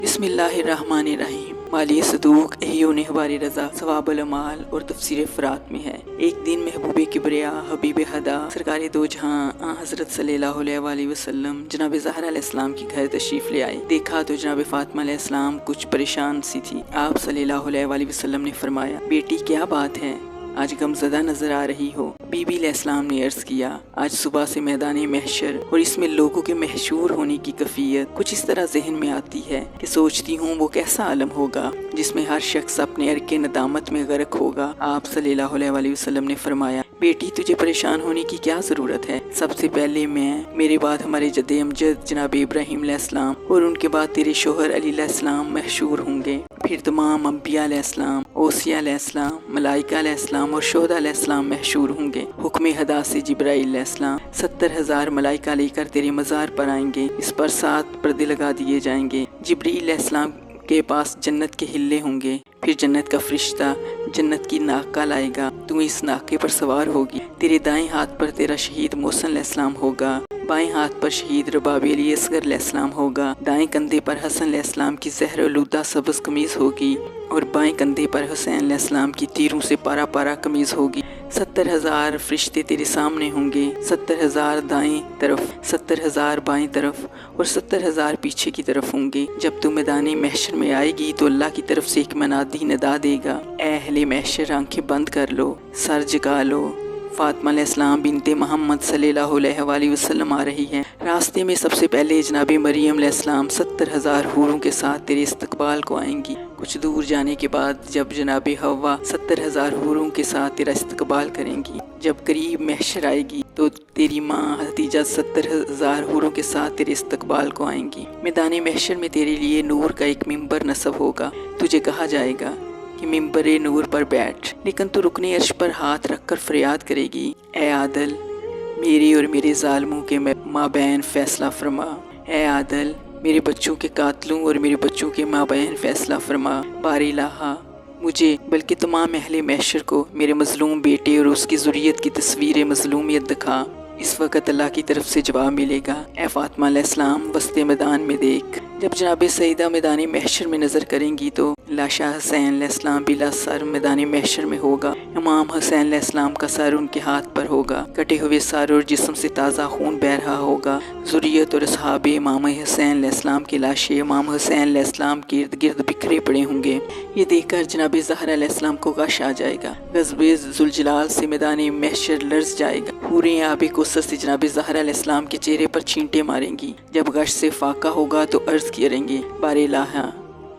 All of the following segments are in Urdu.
بسم اللہ الرحمن الرحیم۔ مالی صدوق احیون احبار رضا ثواب العمال اور تفسیر فرات میں ہے۔ ایک دن محبوب کبریا حبیب ہدا سرکار دو جہاں حضرت صلی اللہ علیہ وآلہ وسلم جناب زہرا علیہ السلام کی گھر تشریف لے آئے۔ دیکھا تو جناب فاطمہ علیہ السلام کچھ پریشان سی تھی۔ آپ صلی اللہ علیہ وآلہ وسلم نے فرمایا، بیٹی کیا بات ہے، آج غمزدہ نظر آ رہی ہو؟ بی بی علیہ السلام نے عرض کیا، آج صبح سے میدان محشر اور اس میں لوگوں کے محشور ہونے کی کیفیت کچھ اس طرح ذہن میں آتی ہے کہ سوچتی ہوں وہ کیسا عالم ہوگا جس میں ہر شخص اپنے عرق ندامت میں غرق ہوگا۔ آپ صلی اللہ علیہ وآلہ وسلم نے فرمایا، بیٹی تجھے پریشان ہونے کی کیا ضرورت ہے؟ سب سے پہلے میرے بعد ہمارے جد امجد جناب ابراہیم علیہ السلام اور ان کے بعد تیرے شوہر علی علیہ السلام محشور ہوں گے، پھر تمام انبیاء علیہ السلام، اوصیاء علیہ السلام، ملائکہ علیہ السلام اور شہداء علیہ السلام محشور ہوں گے۔ حکم ہدا سے جبرائیل علیہ السلام 70,000 ملائکہ لے کر تیرے مزار پر آئیں گے، اس پر 7 پردے لگا دیے جائیں گے۔ جبرائیل علیہ السلام کے پاس جنت کے ہلے ہوں گے، پھر جنت کا فرشتہ جنت کی ناکہ لائے گا، تو اس ناکے پر سوار ہوگی۔ تیرے دائیں ہاتھ پر تیرا شہید محسن علیہ السلام ہوگا، بائیں ہاتھ پر شہید ربابی علی اصغر علیہ السلام ہوگا، دائیں کندھے پر حسن علیہ السلام کی زہر آلودہ سبز قمیض ہوگی اور بائیں کندھے پر حسین علیہ السلام کی تیروں سے پارا پارا قمیض ہوگی۔ 70,000 فرشتے تیرے سامنے ہوں گے، 70,000 دائیں طرف، 70,000 بائیں طرف اور 70,000 پیچھے کی طرف ہوں گے۔ جب تو میدان محشر میں آئے گی تو اللہ کی طرف سے ایک منادی ندا دے گا، اے اہل محشر آنکھیں بند کر لو، سر جھکا لو، فاطمہ علیہ السلام بنت محمد صلی اللہ علیہ وآلہ وسلم آ رہی ہے۔ راستے میں سب سے پہلے جناب مریم علیہ السلام 70,000 حوروں کے ساتھ تیرے استقبال کو آئیں گی۔ کچھ دور جانے کے بعد جب جناب حوا 70,000 حوروں کے ساتھ تیرا استقبال کریں گی، جب قریب محشر آئے گی تو تیری ماں حتیجہ 70,000 حوروں کے ساتھ تیرے استقبال کو آئیں گی۔ میدان محشر میں تیرے لیے نور کا ایک ممبر نصب ہوگا، تجھے کہا جائے گا کہ ممبر نور پر بیٹھ، لیکن تو رکن عرش پر ہاتھ رکھ کر فریاد کرے گی، اے عادل میری اور میرے ظالموں کے مابین فیصلہ فرما، اے عادل میرے بچوں کے قاتلوں اور میرے بچوں کے مابین فیصلہ فرما۔ بار الہٰ مجھے بلکہ تمام اہل محشر کو میرے مظلوم بیٹے اور اس کی ذریت کی تصویر مظلومیت دکھا۔ اس وقت اللہ کی طرف سے جواب ملے گا، اے فاطمہ علیہ السلام وسط میدان میں دیکھ۔ جب جناب سیدہ میدان محشر میں نظر کریں گی تو لاشا حسین علیہ السلام بلا سر میدان محشر میں ہوگا۔ امام حسین علیہ السلام کا سر ان کے ہاتھ پر ہوگا، کٹے ہوئے سر اور جسم سے تازہ خون بہہ رہا ہوگا۔ ذریت اور اصحاب امام حسین علیہ السلام کی لاشیں امام حسین علیہ السلام کے ارد گرد بکھرے پڑے ہوں گے۔ یہ دیکھ کر جناب زہرا علیہ السلام کو غش آ جائے گا، غضب ذوالجلال سے میدان محشر لرز جائے گا۔ حوریں آب کوثر سے جناب زہرا علیہ السلام کے چہرے پر چھینٹے ماریں گی۔ جب غش سے فاقہ ہوگا تو عرض کریں گے، بار الہٰ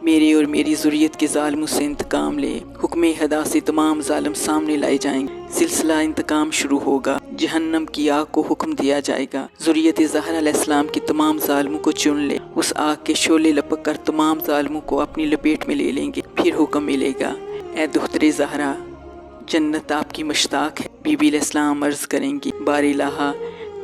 میرے اور میری ذریت کے ظالموں سے انتقام لے۔ حکم ہدا سے تمام ظالم سامنے لائے جائیں گے، سلسلہ انتقام شروع ہوگا۔ جہنم کی آگ کو حکم دیا جائے گا، ذریت زہرا علیہ السلام کے تمام ظالموں کو چن لے۔ اس آگ کے شعلے لپک کر تمام ظالموں کو اپنی لپیٹ میں لے لیں گے۔ پھر حکم ملے گا، اے دختر زہرا جنت آپ کی مشتاق ہے۔ بی بی علیہ السلام عرض کریں گی، بار الہٰ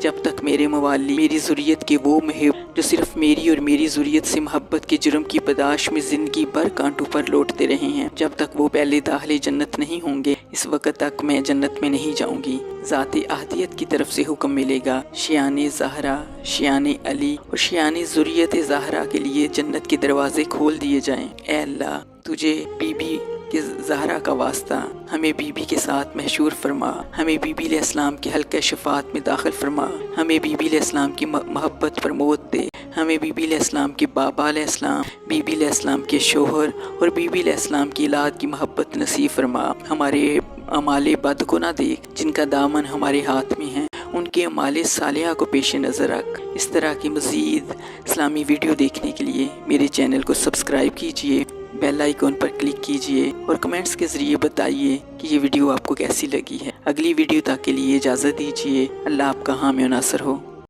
جب تک میرے موالی میری ذریت کے وہ محب جو صرف میری اور میری ذریت سے محبت کے جرم کی پاداش میں زندگی بھر کانٹوں پر لوٹتے رہے ہیں، جب تک وہ پہلے داخل جنت نہیں ہوں گے، اس وقت تک میں جنت میں نہیں جاؤں گی۔ ذات احدیت کی طرف سے حکم ملے گا، شیان زہرا، شیان علی اور شیان ذریت زہرا کے لیے جنت کے دروازے کھول دیے جائیں۔ اے اللہ تجھے بی بی کہ زہرا کا واسطہ ہمیں بی بی کے ساتھ محشور فرما، ہمیں بی بی علیہ السلام کے حلقہ شفاعت میں داخل فرما، ہمیں بی بی علیہ السلام کی محبت پر موت دے، ہمیں بی بی علیہ السلام کے بابا علیہ السلام، بی بی علیہ السلام کے شوہر اور بی بی علیہ السلام کی اولاد کی محبت نصیب فرما۔ ہمارے اعمال بد کو نہ دیکھ جن کا دامن ہمارے ہاتھ میں ہے، ان کے اعمال صالحہ کو پیش نظر رکھ۔ اس طرح کی مزید اسلامی ویڈیو دیکھنے کے لیے میرے چینل کو سبسکرائب کیجیے، بیل آئیکن پر کلک کیجیے اور کمنٹس کے ذریعے بتائیے کہ یہ ویڈیو آپ کو کیسی لگی ہے۔ اگلی ویڈیو تک کے لیے اجازت دیجیے۔ اللہ آپ کا حامی و ناصر ہو۔